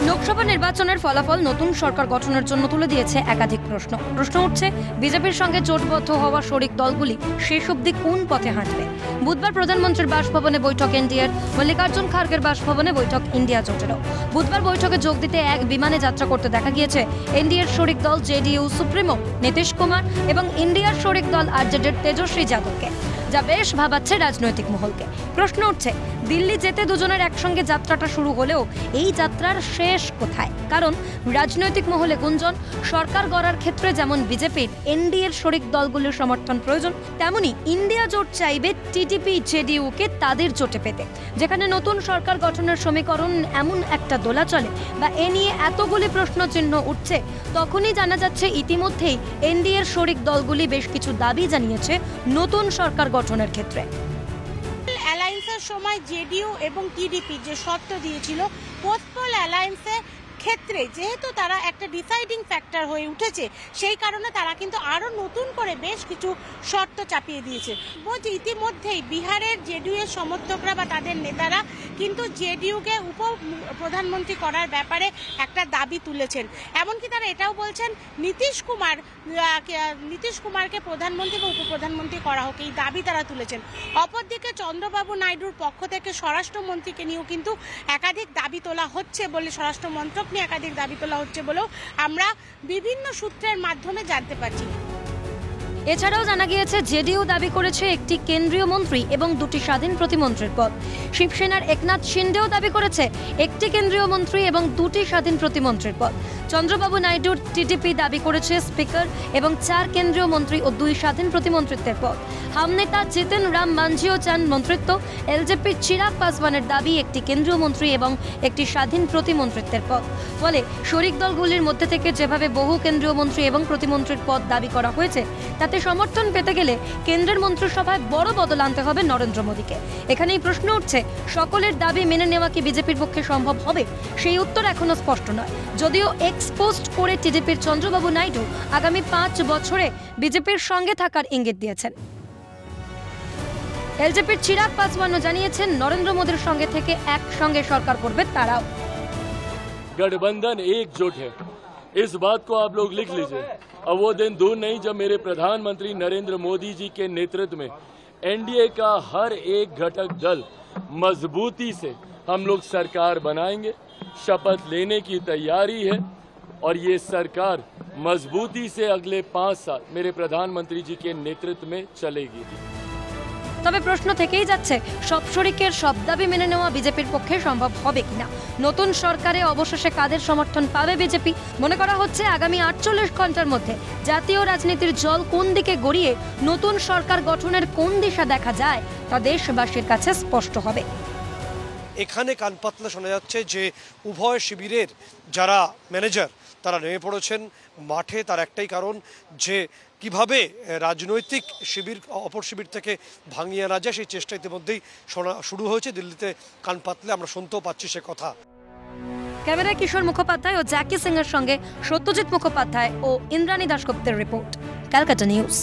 লোকসভা নির্বাচনের ফলাফল নতুন সরকার গঠনের জন্য তুলে দিয়েছে একাধিক প্রশ্ন উঠছে বিজেপির সঙ্গে জোটবদ্ধ হওয়া শরিক দলগুলি শেষ অবধি কোন পথে হাঁটবে। বুধবার প্রধানমন্ত্রীর বাসভবনে বৈঠক এনডিএর, মল্লিকার্জুন খার্গের বাসভবনে বৈঠক ইন্ডিয়া জোটেরও। বুধবার বৈঠকে যোগ দিতে এক বিমানে যাত্রা করতে দেখা গিয়েছে এনডিএর শরিক দল জেডিইউ সুপ্রিমো নীতিশ কুমার এবং ইন্ডিয়ার শরিক দল আরজেডির তেজস্বী যাদবকে, যা বেশ ভাবাচ্ছে রাজনৈতিক মহলকে। প্রশ্ন উঠছে দিল্লি যেতে দুজনের একসঙ্গে যাত্রাটা শুরু হলেও এই যাত্রার শেষ কোথায়? কারণ রাজনৈতিক মহলে গুঞ্জন সরকার গড়ার ক্ষেত্রে যেমন বিজেপির এনডিএর শরিক দলগুলোর সমর্থন প্রয়োজন, তেমনি ইন্ডিয়া জোট চাইবে টিডিপি জেডিইউকে তাদের জোটে পেতে। যেখানে নতুন সরকার গঠনের সমীকরণ এমন একটা দোলা চলে বা এ নিয়ে এতগুলি প্রশ্ন চিহ্ন উঠছে, তখনই জানা যাচ্ছে ইতিমধ্যেই এনডিএর শরিক দলগুলি বেশ কিছু দাবি জানিয়েছে নতুন সরকার গঠনের ক্ষেত্রে। অ্যালায়েন্সের সময় জেডিইউ এবং টিডিপি যে শর্ত দিয়েছিল, পোস্টপোল অ্যালায়েন্সের ক্ষেত্রে যেহেতু তারা একটা ডিসাইডিং ফ্যাক্টর হয়ে উঠেছে, সেই কারণে তারা কিন্তু আরো নতুন করে বেশ কিছু শর্ত চাপিয়ে দিয়েছে। বলছি ইতিমধ্যেই বিহারের জেডিইউ এর সমর্থকরা বা তাদের নেতারা কিন্তু জেডিইউকে প্রধানমন্ত্রী করার ব্যাপারে একটা দাবি তুলেছেন। এমনকি তারা এটাও বলছেন নীতিশ কুমারকে প্রধানমন্ত্রী বা উপপ্রধানমন্ত্রী করা হোক, এই দাবি তারা তুলেছেন। অপরদিকে চন্দ্রবাবু নাইডুর পক্ষ থেকে স্বরাষ্ট্রমন্ত্রীকে নিয়েও কিন্তু একাধিক দাবি তোলা হচ্ছে বলে, স্বরাষ্ট্র মন্ত্রক নিয়ে একাধিক দাবি তোলা হচ্ছে বলেও আমরা বিভিন্ন সূত্রের মাধ্যমে জানতে পারছি। এছাড়াও জানা গিয়েছে জেডিইউ দাবি করেছে একটি কেন্দ্রীয় মন্ত্রী এবং দুটি স্বাধীন প্রতিমন্ত্রীর পদ। শিবসেনার একনাথ শিন্দেও দাবি করেছে একটি কেন্দ্রীয় মন্ত্রী এবং দুটি স্বাধীন প্রতিমন্ত্রীর পদ। চন্দ্রবাবু নাইডুর টিডিপি দাবি করেছে স্পিকার এবং 4 কেন্দ্রীয় মন্ত্রী ও 2 স্বাধীন প্রতিমন্ত্রিত্বের পদ। হাম নেতা জিতেন রাম মাঞ্ঝিও চান মন্ত্রিত্ব। এলজেপির চিরাগ পাসওয়ানের দাবি একটি কেন্দ্রীয় মন্ত্রী এবং একটি স্বাধীন প্রতিমন্ত্রিত্বের পদ। ফলে শরিক দলগুলির মধ্যে থেকে যেভাবে বহু কেন্দ্রীয় মন্ত্রী এবং প্রতিমন্ত্রীর পদ দাবি করা হয়েছে, তাতে সমর্থন পেতে গেলে কেন্দ্রের মন্ত্রিসভায় বড় বদল আনতে হবে নরেন্দ্র মোদীকে। এখানেই প্রশ্ন উঠছে সকলের দাবি মেনে নেওয়া কি বিজেপির পক্ষে সম্ভব হবে? সেই উত্তর এখনো স্পষ্ট নয়। যদিও এক্সপোস্ট করে টিডিপির চন্দ্রবাবু নাইডু আগামী 5 বছরে বিজেপির সঙ্গে থাকার ইঙ্গিত দিয়েছেন। এলজেপির চিরাগ পাসওয়ানও জানিয়েছেন নরেন্দ্র মোদীর সঙ্গে থেকে একসঙ্গে সরকার করবে তারাও। गठबंधन एकजुट है, इस बात को आप लोग लिख लीजिए। अब वो दिन दूर नहीं जब मेरे प्रधानमंत्री नरेंद्र मोदी जी के नेतृत्व में एनडीए का हर एक घटक दल मजबूती से हम लोग सरकार बनाएंगे। शपथ लेने की तैयारी है और ये सरकार मजबूती से अगले 5 साल मेरे प्रधानमंत्री जी के नेतृत्व में चलेगी। তবে প্রশ্ন থেকেই যাচ্ছে সব শরিকের সব দাবি মেনে নেওয়া বিজেপির পক্ষে সম্ভব হবে কিনা। নতুন সরকারে অবশেষে কাদের সমর্থন পাবে বিজেপি? মনে করা হচ্ছে আগামী 48 ঘন্টার মধ্যে জাতীয় রাজনীতির জল কোন দিকে গড়িয়ে নতুন সরকার গঠনের কোন দিশা দেখা যায় তা দেশবাসীর কাছে স্পষ্ট হবে। এখানে কান পাতলা শোনা যাচ্ছে যে উভয় শিবিরের যারা ম্যানেজার তারা নেমে পড়েছেন মাঠে। তার একটাই কারণ যে কিভাবে রাজনৈতিক শিবির অপর শিবির থেকে ভাঙিয়ে আনা যায়, সেই চেষ্টা ইতিমধ্যেই শোনা শুরু হয়েছে। দিল্লিতে কান পাতলে আমরা শুনতেও পাচ্ছি সে কথা। ক্যামেরায় কিশোর মুখোপাধ্যায় ও জ্যাকি সিং এর সঙ্গে সত্যজিৎ মুখোপাধ্যায় ও ইন্দ্রাণী দাশগুপ্তের রিপোর্ট, ক্যালকাটা নিউজ।